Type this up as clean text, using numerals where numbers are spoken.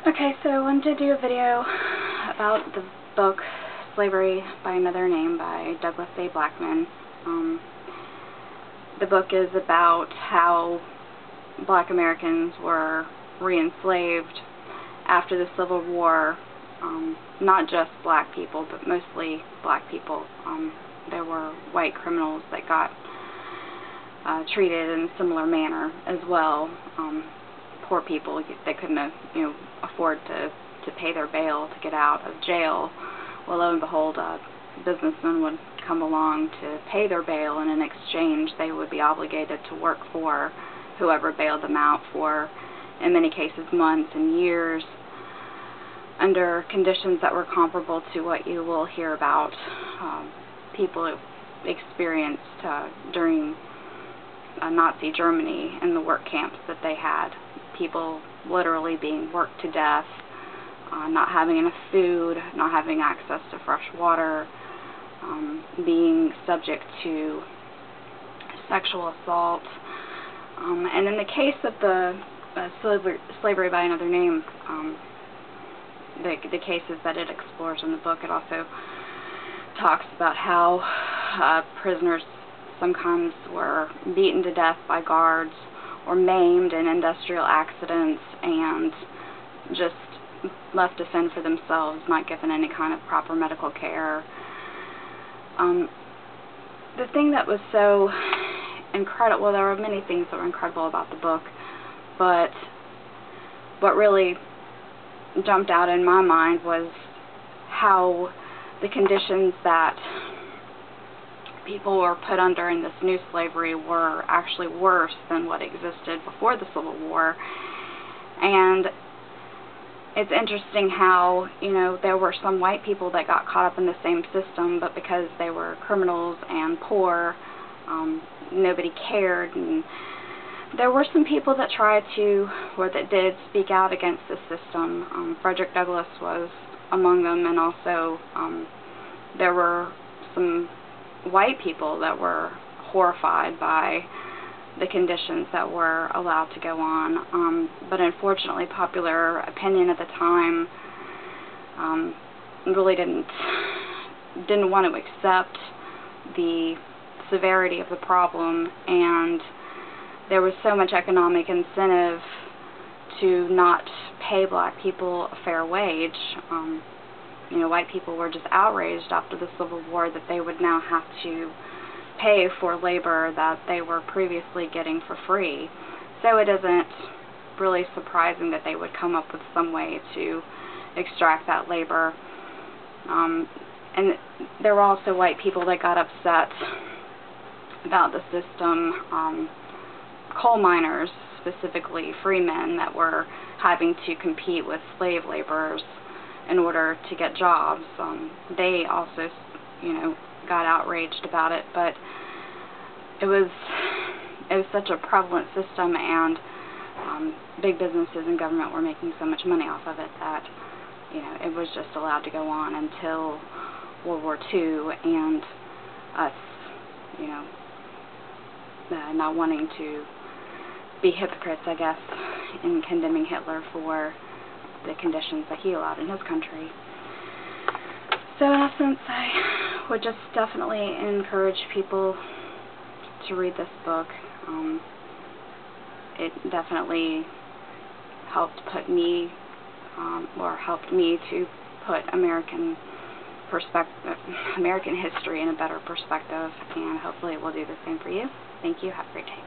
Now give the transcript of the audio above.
Okay, so I wanted to do a video about the book Slavery by Another Name by Douglas A. Blackmon. The book is about how Black Americans were re-enslaved after the Civil War. Not just black people, but mostly black people. There were white criminals that got treated in a similar manner as well. Poor people, they couldn't afford to pay their bail to get out of jail. Well, lo and behold, businessmen would come along to pay their bail, and in exchange they would be obligated to work for whoever bailed them out for, in many cases, months and years, under conditions that were comparable to what you will hear about people experienced during Nazi Germany in the work camps that they had. People literally being worked to death, not having enough food, not having access to fresh water, being subject to sexual assault. And in the case of the Slavery by Another Name, the cases that it explores in the book, it also talks about how prisoners sometimes were beaten to death by guards or maimed in industrial accidents and just left to fend for themselves, not given any kind of proper medical care. The thing that was so incredible, well, there were many things that were incredible about the book, but what really jumped out in my mind was how the conditions that people were put under in this new slavery were actually worse than what existed before the Civil War. And it's interesting how, there were some white people that got caught up in the same system, but because they were criminals and poor, nobody cared. And there were some people that tried to, or that did speak out against the system. Frederick Douglass was among them, and also there were some white people that were horrified by the conditions that were allowed to go on. But unfortunately, popular opinion at the time really didn't want to accept the severity of the problem, and there was so much economic incentive to not pay black people a fair wage. White people were just outraged after the Civil War that they would now have to pay for labor that they were previously getting for free. So it isn't really surprising that they would come up with some way to extract that labor. And there were also white people that got upset about the system. Coal miners, specifically freemen, that were having to compete with slave laborers in order to get jobs. They also, got outraged about it, but it was such a prevalent system, and big businesses and government were making so much money off of it that, it was just allowed to go on until World War II, and us, not wanting to be hypocrites, I guess, in condemning Hitler for the conditions that he allowed in his country. So in essence, I would just definitely encourage people to read this book. It definitely helped me to put American history in a better perspective, and hopefully it will do the same for you. Thank you. Have a great day.